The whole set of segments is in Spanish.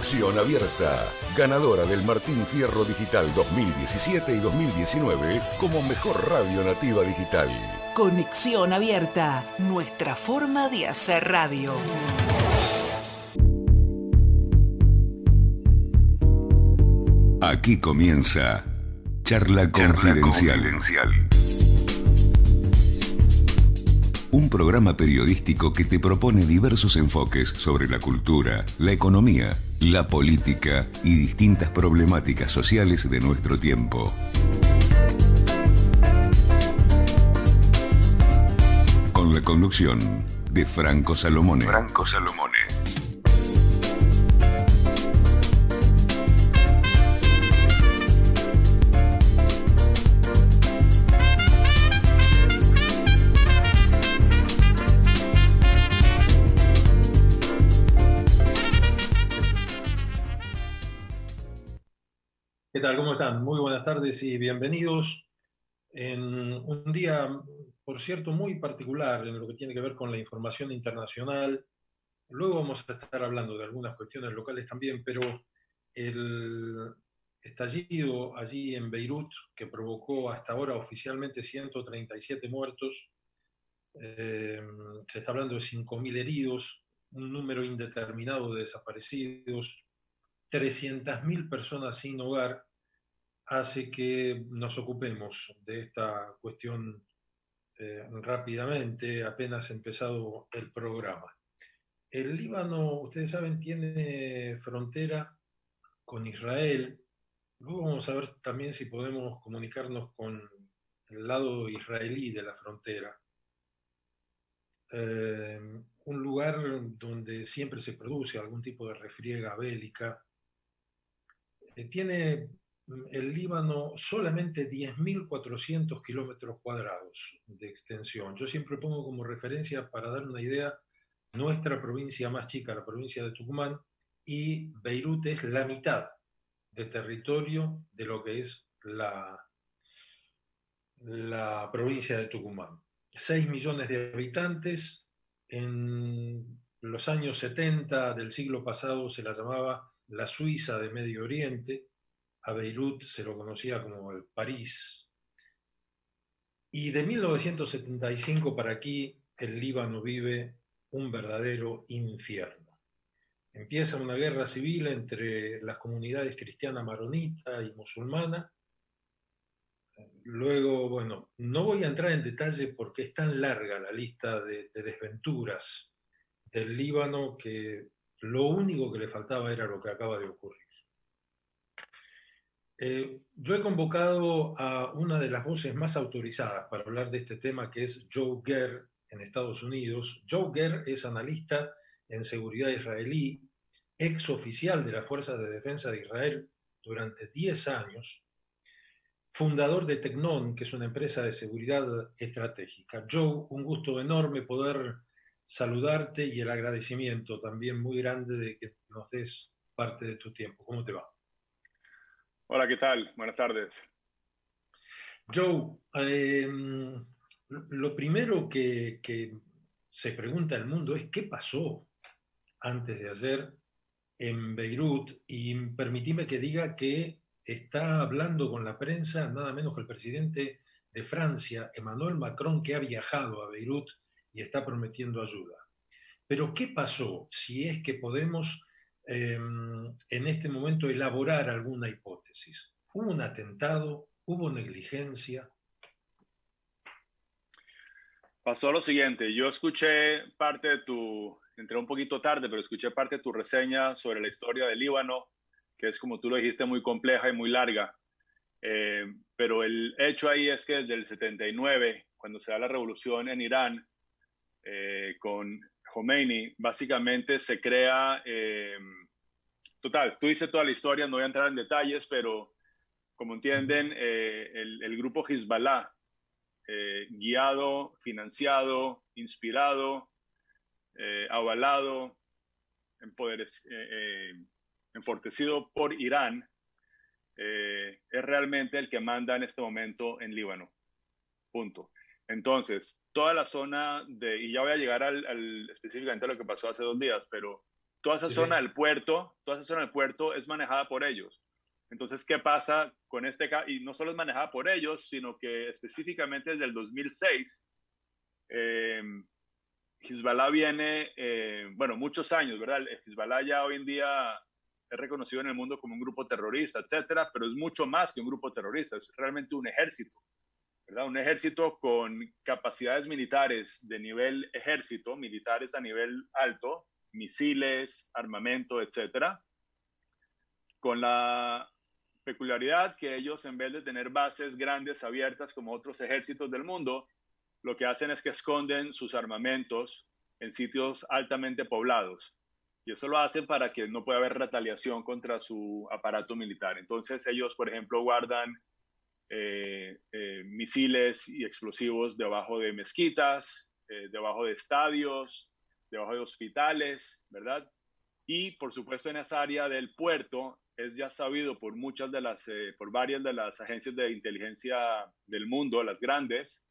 Conexión Abierta, ganadora del Martín Fierro Digital 2017 y 2019 como mejor radio nativa digital. Conexión Abierta, nuestra forma de hacer radio. Aquí comienza Charla Confidencial. Un programa periodístico que te propone diversos enfoques sobre la cultura, la economía, la política y distintas problemáticas sociales de nuestro tiempo. Con la conducción de Franco Salomone. ¿Qué tal? ¿Cómo están? Muy buenas tardes y bienvenidos en un día, por cierto, muy particular en lo que tiene que ver con la información internacional. Luego vamos a estar hablando de algunas cuestiones locales también, pero el estallido allí en Beirut, que provocó hasta ahora oficialmente 137 muertos, se está hablando de 5.000 heridos, un número indeterminado de desaparecidos, 300.000 personas sin hogar, hace que nos ocupemos de esta cuestión rápidamente, apenas empezado el programa. El Líbano, ustedes saben, tiene frontera con Israel. Luego vamos a ver también si podemos comunicarnos con el lado israelí de la frontera. Un lugar donde siempre se produce algún tipo de refriega bélica. Tiene el Líbano solamente 10.400 kilómetros cuadrados de extensión. Yo siempre pongo como referencia, para dar una idea, nuestra provincia más chica, la provincia de Tucumán, y Beirut es la mitad de territorio de lo que es la provincia de Tucumán. 6 millones de habitantes. En los años 70 del siglo pasado se la llamaba la Suiza de Medio Oriente. A Beirut se lo conocía como el París. Y de 1975 para aquí, el Líbano vive un verdadero infierno. Empieza una guerra civil entre las comunidades cristiana maronita y musulmana. Luego, bueno, no voy a entrar en detalle porque es tan larga la lista de desventuras del Líbano que lo único que le faltaba era lo que acaba de ocurrir. Yo he convocado a una de las voces más autorizadas para hablar de este tema, que es Joe Ger, en Estados Unidos. Joe Ger es analista en seguridad israelí, ex oficial de las Fuerzas de Defensa de Israel durante 10 años, fundador de Tecnon, que es una empresa de seguridad estratégica. Joe, un gusto enorme poder saludarte y el agradecimiento también muy grande de que nos des parte de tu tiempo. ¿Cómo te va? Hola, ¿qué tal? Buenas tardes. Joe, lo primero que se pregunta el mundo es ¿qué pasó antes de ayer en Beirut? Y permitime que diga que está hablando con la prensa nada menos que el presidente de Francia, Emmanuel Macron, que ha viajado a Beirut y está prometiendo ayuda. Pero ¿qué pasó? Si es que podemos en este momento elaborar alguna hipótesis. ¿Hubo un atentado? ¿Hubo negligencia? Pasó lo siguiente, yo escuché parte de entré un poquito tarde, pero escuché parte de tu reseña sobre la historia del Líbano, que es, como tú lo dijiste, muy compleja y muy larga. Pero el hecho ahí es que desde el 79, cuando se da la revolución en Irán, con Khomeini, básicamente se crea, total, tú dices toda la historia, no voy a entrar en detalles, pero como entienden, el grupo Hezbollah, guiado, financiado, inspirado, avalado, enfortecido por Irán, es realmente el que manda en este momento en Líbano. Punto. Entonces, toda la zona y ya voy a llegar específicamente a lo que pasó hace 2 días, pero toda esa zona del puerto, es manejada por ellos. Entonces, ¿qué pasa con este caso? Y no solo es manejada por ellos, sino que específicamente desde el 2006, Hezbollah viene, bueno, muchos años, ¿verdad? Hezbollah ya hoy en día es reconocido en el mundo como un grupo terrorista, etcétera, pero es mucho más que un grupo terrorista, es realmente un ejército, ¿verdad? Un ejército con capacidades militares de nivel ejército, militares a nivel alto, misiles, armamento, etcétera, con la peculiaridad que ellos, en vez de tener bases grandes, abiertas, como otros ejércitos del mundo, lo que hacen es que esconden sus armamentos en sitios altamente poblados. Y eso lo hacen para que no pueda haber retaliación contra su aparato militar. Entonces ellos, por ejemplo, guardan misiles y explosivos debajo de mezquitas, debajo de estadios, debajo de hospitales, ¿verdad? Y, por supuesto, en esa área del puerto es ya sabido por por varias de las agencias de inteligencia del mundo, las grandes,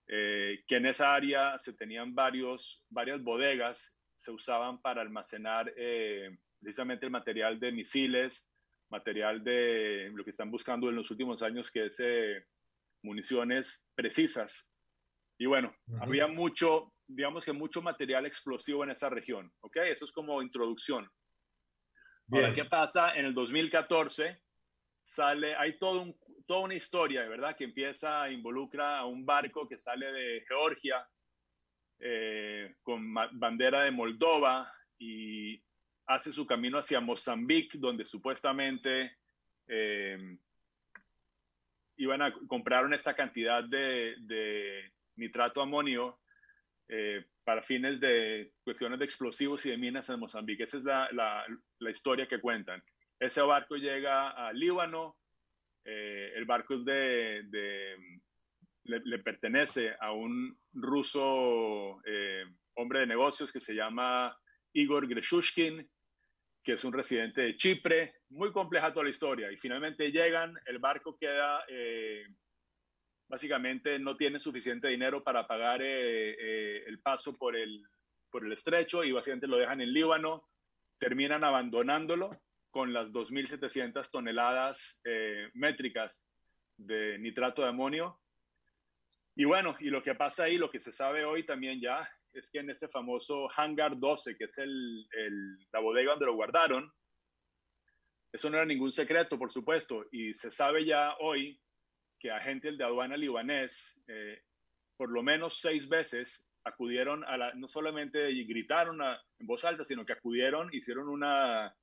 que en esa área se tenían varias bodegas, se usaban para almacenar precisamente el material de misiles, material de lo que están buscando en los últimos años, que es municiones precisas. Y bueno, había mucho, digamos que mucho material explosivo en esa región, ¿ok? Eso es como introducción. Bien. Ahora, ¿qué pasa? En el 2014 hay toda una historia, ¿verdad? Que involucra a un barco que sale de Georgia con bandera de Moldova y hace su camino hacia Mozambique, donde supuestamente compraron esta cantidad de nitrato amonio para fines de cuestiones de explosivos y de minas en Mozambique. Esa es la historia que cuentan. Ese barco llega a Líbano, el barco es le pertenece a un ruso hombre de negocios que se llama Igor Greshushkin, que es un residente de Chipre. Muy compleja toda la historia. Y finalmente llegan, el barco queda, básicamente no tiene suficiente dinero para pagar el paso por el estrecho y básicamente lo dejan en Líbano, terminan abandonándolo con las 2.700 toneladas métricas de nitrato de amonio. Y bueno, y lo que pasa ahí, lo que se sabe hoy también ya, es que en ese famoso Hangar 12, que es la bodega donde lo guardaron, eso no era ningún secreto, por supuesto, y se sabe ya hoy que agentes de aduana libanés, por lo menos 6 veces, acudieron no solamente gritaron en voz alta, sino que acudieron, hicieron una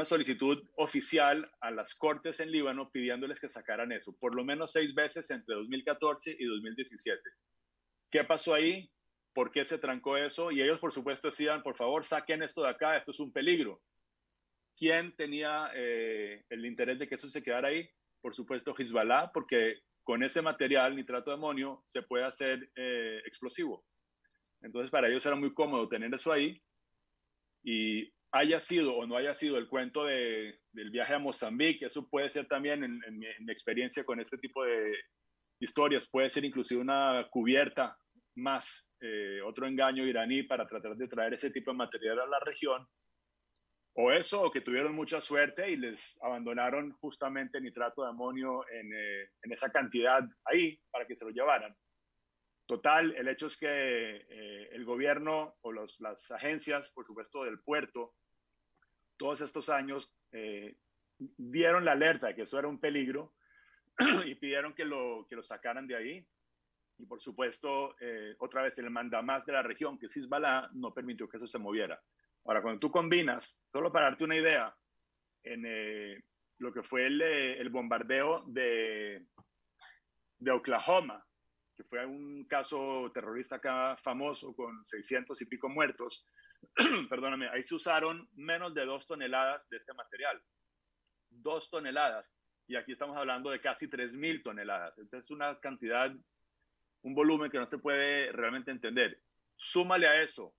solicitud oficial a las cortes en Líbano pidiéndoles que sacaran eso, por lo menos 6 veces entre 2014 y 2017. ¿Qué pasó ahí? ¿Por qué se trancó eso? Y ellos, por supuesto, decían, por favor, saquen esto de acá, esto es un peligro. ¿Quién tenía el interés de que eso se quedara ahí? Por supuesto, Hezbollah, porque con ese material, nitrato de amonio, se puede hacer explosivo. Entonces, para ellos era muy cómodo tener eso ahí. Y haya sido o no haya sido el cuento del viaje a Mozambique, eso puede ser también, en mi experiencia con este tipo de historias, puede ser inclusive una cubierta más, otro engaño iraní para tratar de traer ese tipo de material a la región. O eso, o que tuvieron mucha suerte y les abandonaron justamente nitrato de amonio en esa cantidad ahí para que se lo llevaran. Total, el hecho es que el gobierno o las agencias, por supuesto, del puerto, todos estos años dieron la alerta de que eso era un peligro y pidieron que lo sacaran de ahí. Y por supuesto, otra vez el mandamás de la región, que es Hezbollah, no permitió que eso se moviera. Ahora, cuando tú combinas, solo para darte una idea, en lo que fue el bombardeo de Oklahoma, que fue un caso terrorista acá famoso con 600 y pico muertos, perdóname, ahí se usaron menos de 2 toneladas de este material. 2 toneladas. Y aquí estamos hablando de casi 3.000 toneladas. Entonces es una cantidad, un volumen que no se puede realmente entender. Súmale a eso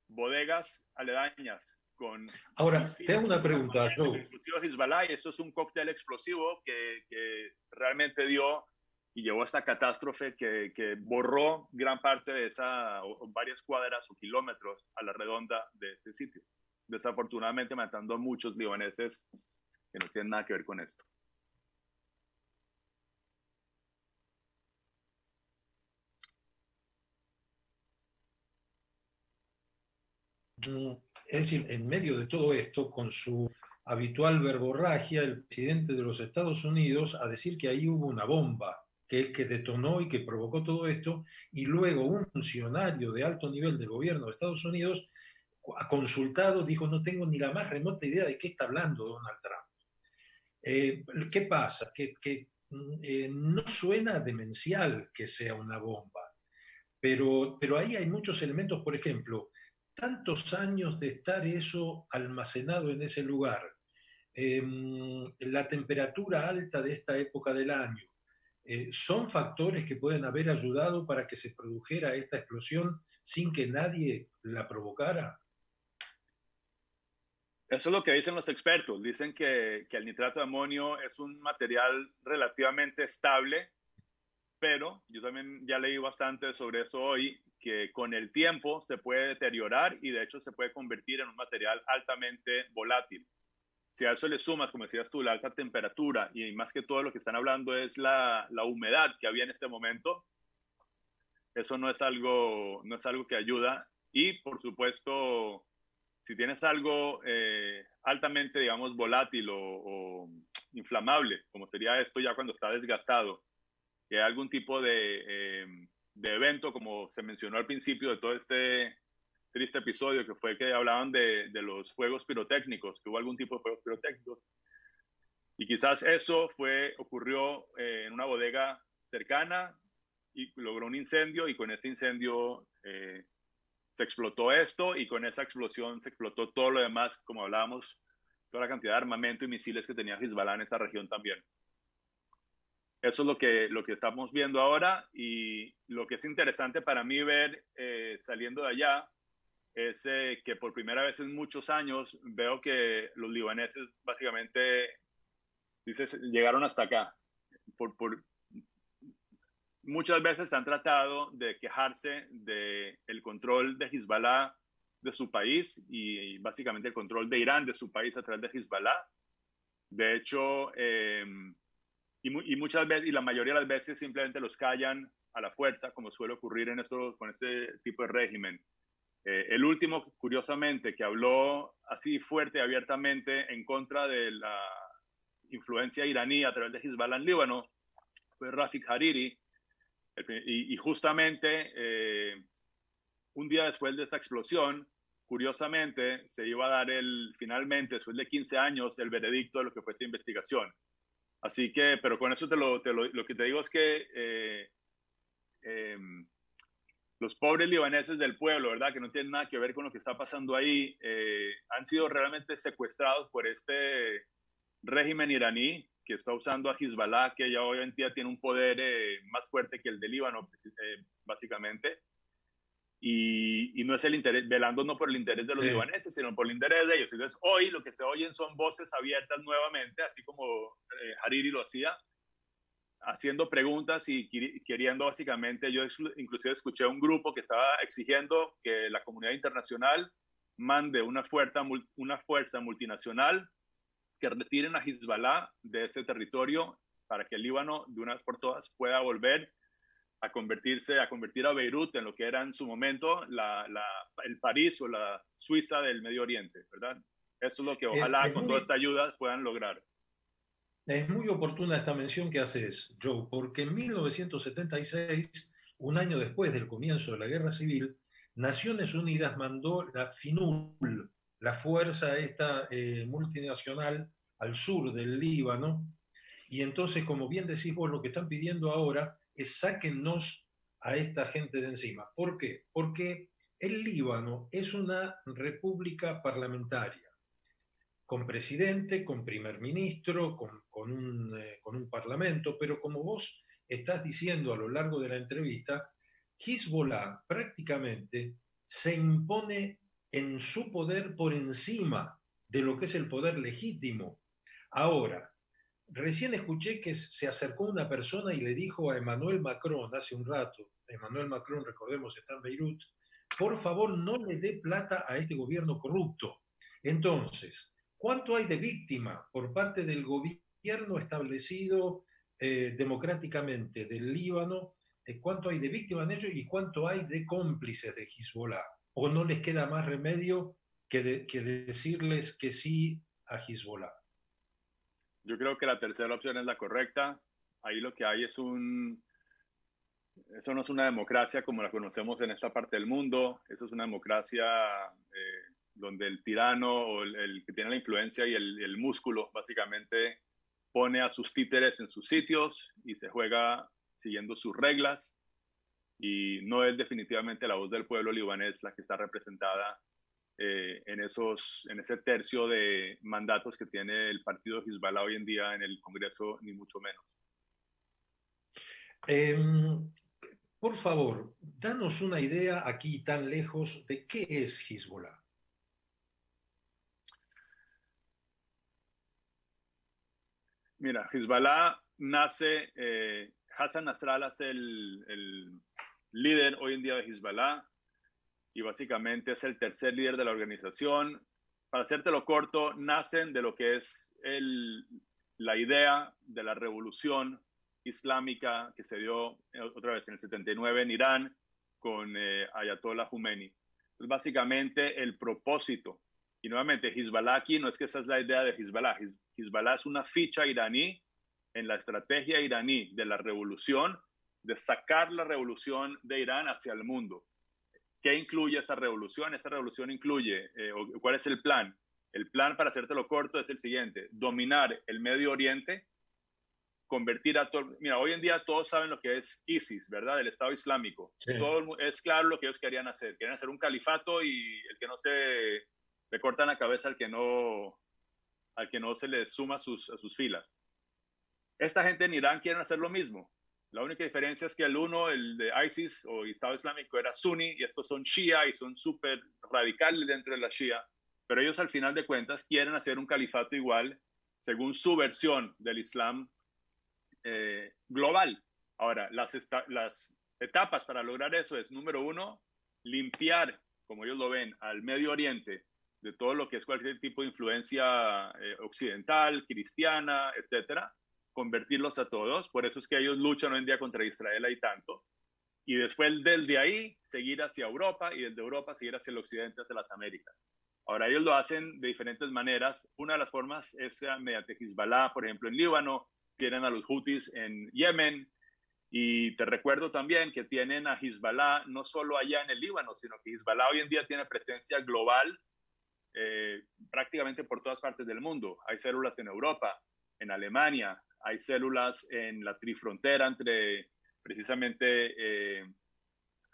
bodegas aledañas con... Ahora, te hago una pregunta, Joe. Hezbollah, y eso es un cóctel explosivo que realmente dio y llevó a esta catástrofe que borró gran parte de esa, o varias cuadras o kilómetros a la redonda de ese sitio. Desafortunadamente matando a muchos libaneses que no tienen nada que ver con esto. Es decir, en medio de todo esto, con su habitual verborragia, el presidente de los Estados Unidos a decir que ahí hubo una bomba que detonó y que provocó todo esto, y luego un funcionario de alto nivel del gobierno de Estados Unidos, consultado, dijo: no tengo ni la más remota idea de qué está hablando Donald Trump. ¿Qué pasa? Que no suena demencial que sea una bomba, pero ahí hay muchos elementos. Por ejemplo, tantos años de estar eso almacenado en ese lugar, la temperatura alta de esta época del año, son factores que pueden haber ayudado para que se produjera esta explosión sin que nadie la provocara. Eso es lo que dicen los expertos. Dicen que el nitrato de amonio es un material relativamente estable, pero yo también ya leí bastante sobre eso hoy, que con el tiempo se puede deteriorar y de hecho se puede convertir en un material altamente volátil. Si a eso le sumas, como decías tú, la alta temperatura y más que todo lo que están hablando es la humedad que había en este momento, eso no es algo que ayuda. Y por supuesto, si tienes algo altamente, digamos, volátil o inflamable, como sería esto ya cuando está desgastado, que hay algún tipo de evento, como se mencionó al principio de todo este triste episodio, que fue que hablaban de los fuegos pirotécnicos, que hubo algún tipo de fuegos pirotécnicos. Y quizás eso ocurrió en una bodega cercana y logró un incendio, y con ese incendio se explotó esto, y con esa explosión se explotó todo lo demás, como hablábamos, toda la cantidad de armamento y misiles que tenía Hezbollah en esa región también. Eso es lo que estamos viendo ahora, y lo que es interesante para mí ver saliendo de allá es que por primera vez en muchos años veo que los libaneses básicamente llegaron hasta acá. Muchas veces han tratado de quejarse del control de Hezbollah de su país y básicamente el control de Irán de su país a través de Hezbollah. De hecho, y muchas veces, y la mayoría de las veces simplemente los callan a la fuerza, como suele ocurrir con este tipo de régimen. El último, curiosamente, que habló así fuerte y abiertamente en contra de la influencia iraní a través de Hezbollah en Líbano fue Rafik Hariri, y justamente un día después de esta explosión, curiosamente, se iba a dar finalmente, después de 15 años, el veredicto de lo que fue esta investigación. Así que, pero con eso lo que te digo es que los pobres libaneses del pueblo, ¿verdad? Que no tienen nada que ver con lo que está pasando ahí, han sido realmente secuestrados por este régimen iraní que está usando a Hezbollah, que ya hoy en día tiene un poder más fuerte que el de Líbano, básicamente. Y no es el interés, velando no por el interés de los libaneses, sino por el interés de ellos. Entonces, hoy lo que se oyen son voces abiertas nuevamente, así como Hariri lo hacía, haciendo preguntas y queriendo básicamente, yo inclusive escuché un grupo que estaba exigiendo que la comunidad internacional mande una fuerza multinacional que retiren a Hezbollah de ese territorio para que el Líbano de una vez por todas pueda volver a convertir a Beirut en lo que era en su momento el París o la Suiza del Medio Oriente, ¿verdad? Eso es lo que ojalá con toda esta ayuda puedan lograr. Es muy oportuna esta mención que haces, Joe, porque en 1976, un año después del comienzo de la Guerra Civil, Naciones Unidas mandó la FINUL, la fuerza esta multinacional al sur del Líbano, y entonces, como bien decís vos, lo que están pidiendo ahora es sáquennos a esta gente de encima. ¿Por qué? Porque el Líbano es una república parlamentaria, con presidente, con primer ministro, con un parlamento, pero como vos estás diciendo a lo largo de la entrevista, Hezbollah prácticamente se impone en su poder por encima de lo que es el poder legítimo. Ahora, recién escuché que se acercó una persona y le dijo a Emmanuel Macron hace un rato, Emmanuel Macron, recordemos, está en Beirut, por favor no le dé plata a este gobierno corrupto. Entonces, ¿cuánto hay de víctima por parte del gobierno establecido democráticamente del Líbano? ¿Cuánto hay de víctimas en ello y cuánto hay de cómplices de Hezbollah? ¿O no les queda más remedio que decirles que sí a Hezbollah? Yo creo que la tercera opción es la correcta. Ahí lo que hay es eso no es una democracia como la conocemos en esta parte del mundo. Eso es una democracia donde el tirano o el que tiene la influencia y el músculo básicamente pone a sus títeres en sus sitios y se juega siguiendo sus reglas. Y no es definitivamente la voz del pueblo libanés la que está representada en ese tercio de mandatos que tiene el partido Hezbollah hoy en día en el Congreso, ni mucho menos. Por favor, danos una idea aquí tan lejos de qué es Hezbollah. Mira, Hezbollah nace, Hassan Nasrallah es el líder hoy en día de Hezbollah y básicamente es el tercer líder de la organización. Para hacértelo corto, nacen de lo que es la idea de la revolución islámica que se dio otra vez en el 79 en Irán con Ayatollah Khomeini. Entonces, básicamente el propósito, y nuevamente Hezbollah aquí no es que esa es la idea de Hezbollah. Hezbollah es una ficha iraní en la estrategia iraní de la revolución, de sacar la revolución de Irán hacia el mundo. ¿Qué incluye esa revolución? Esa revolución incluye, ¿cuál es el plan? El plan, para hacértelo corto, es el siguiente: dominar el Medio Oriente, convertir a todo... Mira, hoy en día todos saben lo que es ISIS, ¿verdad? El Estado Islámico. Sí. Es claro lo que ellos querían hacer. Querían hacer un califato y el que no le cortan la cabeza al que no se le suma a sus filas. Esta gente en Irán quiere hacer lo mismo. La única diferencia es que el de ISIS o Estado Islámico era suní y estos son shia y son súper radicales dentro de la shia, pero ellos al final de cuentas quieren hacer un califato igual según su versión del Islam global. Ahora, las etapas para lograr eso es, número uno, limpiar, como ellos lo ven, al Medio Oriente de todo lo que es cualquier tipo de influencia occidental, cristiana, etcétera, convertirlos a todos. Por eso es que ellos luchan hoy en día contra Israel ahí tanto. Y después desde ahí seguir hacia Europa y desde Europa seguir hacia el occidente, hacia las Américas. Ahora ellos lo hacen de diferentes maneras. Una de las formas es mediante Hezbollah, por ejemplo, en Líbano, tienen a los Houthis en Yemen. Y te recuerdo también que tienen a Hezbollah no solo allá en el Líbano, sino que Hezbollah hoy en día tiene presencia global prácticamente por todas partes del mundo. Hay células en Europa, en Alemania, hay células en la trifrontera entre precisamente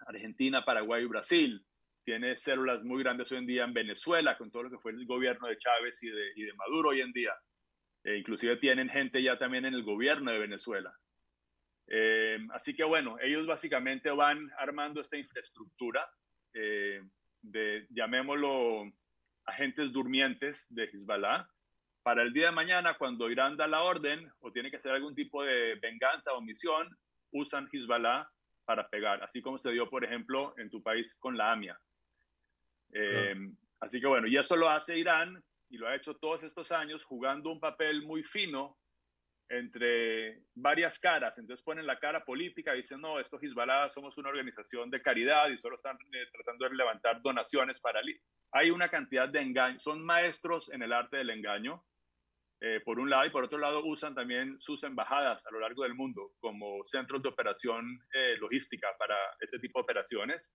Argentina, Paraguay y Brasil. Tiene células muy grandes hoy en día en Venezuela, con todo lo que fue el gobierno de Chávez y de Maduro hoy en día. Inclusive tienen gente ya también en el gobierno de Venezuela. Así que bueno, ellos básicamente van armando esta infraestructura de, llamémoslo, agentes durmientes de Hezbollah, para el día de mañana, cuando Irán da la orden o tiene que hacer algún tipo de venganza o misión, usan Hezbollah para pegar, así como se dio, por ejemplo, en tu país con la AMIA. Así que bueno, y eso lo hace Irán y lo ha hecho todos estos años jugando un papel muy fino entre varias caras. Entonces ponen la cara política y dicen, no, esto Hezbollah somos una organización de caridad y solo están tratando de levantar donaciones para... Hay una cantidad de engaños, son maestros en el arte del engaño, por un lado, y por otro lado usan también sus embajadas a lo largo del mundo como centros de operación logística para este tipo de operaciones.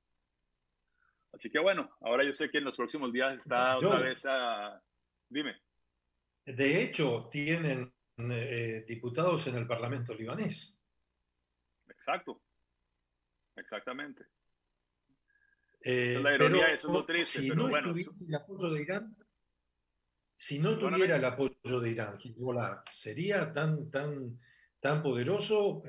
Así que bueno, ahora yo sé que en los próximos días está otra vez a... Dime. De hecho, tienen diputados en el Parlamento libanés. Exacto, exactamente. La ironía, eso es lo triste, si pero no bueno. Estuviese el apoyo de Irán, si no tuviera el apoyo de Irán, Hezbollah, ¿sería tan poderoso?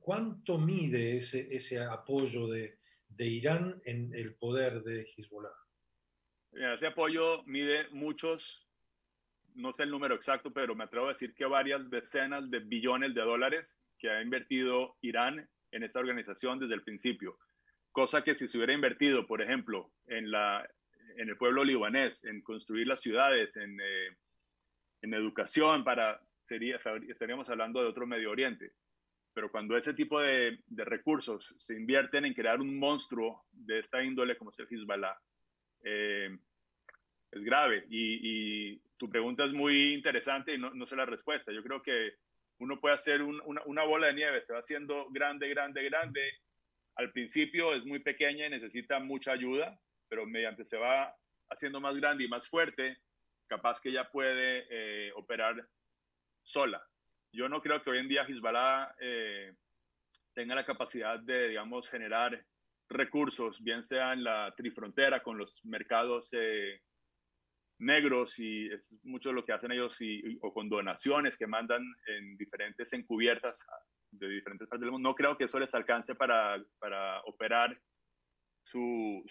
¿Cuánto mide ese apoyo de Irán en el poder de Hezbollah? Ese apoyo mide muchos no sé el número exacto, pero me atrevo a decir que varias decenas de billones de dólares que ha invertido Irán en esta organización desde el principio. Cosa que si se hubiera invertido, por ejemplo, en el pueblo libanés, en construir las ciudades, en educación, estaríamos hablando de otro Medio Oriente. Pero cuando ese tipo de recursos se invierten en crear un monstruo de esta índole como es el Hezbollah, es grave. Y tu pregunta es muy interesante y no sé la respuesta. Yo creo que uno puede hacer una bola de nieve, se va haciendo grande, grande, grande. Al principio es muy pequeña y necesita mucha ayuda, pero mediante se va haciendo más grande y más fuerte, capaz que ya puede operar sola. Yo no creo que hoy en día Hezbollah tenga la capacidad de, digamos, generar recursos, bien sea en la trifrontera con los mercados negros, y es mucho lo que hacen ellos, o con donaciones que mandan en diferentes encubiertas de diferentes partes del mundo. No creo que eso les alcance para operar su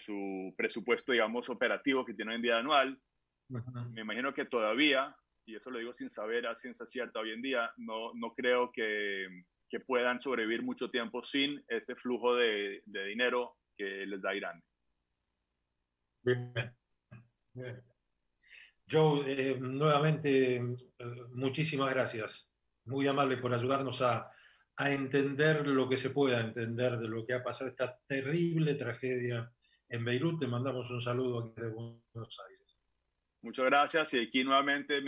presupuesto, digamos, operativo que tiene hoy en día anual. Me imagino que todavía, y eso lo digo sin saber a ciencia cierta hoy en día, no creo que puedan sobrevivir mucho tiempo sin ese flujo de dinero que les da Irán. Bien. Bien. Joe, nuevamente, muchísimas gracias. Muy amable por ayudarnos a entender lo que se pueda entender de lo que ha pasado, esta terrible tragedia en Beirut. Te mandamos un saludo aquí de Buenos Aires. Muchas gracias. Y aquí nuevamente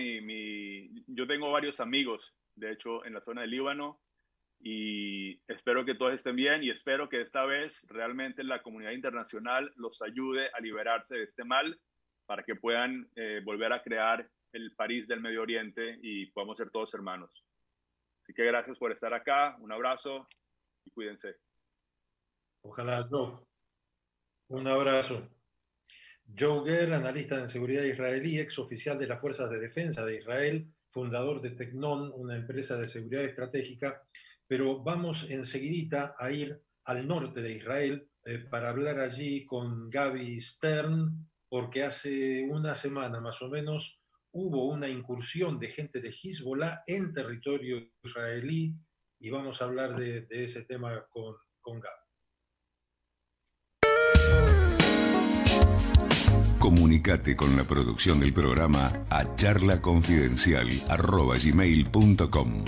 yo tengo varios amigos, de hecho, en la zona del Líbano, y espero que todos estén bien, y espero que esta vez realmente la comunidad internacional los ayude a liberarse de este mal para que puedan volver a crear el París del Medio Oriente y podamos ser todos hermanos. Así que gracias por estar acá, un abrazo y cuídense. Ojalá, Joe. Un abrazo. Joe Ger, analista en seguridad israelí, ex oficial de las Fuerzas de Defensa de Israel, fundador de Tecnon, una empresa de seguridad estratégica. Pero vamos enseguidita a ir al norte de Israel para hablar allí con Gaby Stern, porque hace una semana más o menos hubo una incursión de gente de Hezbollah en territorio israelí, y vamos a hablar de ese tema con Gaby. Comunicate con la producción del programa a charlaconfidencial@gmail.com.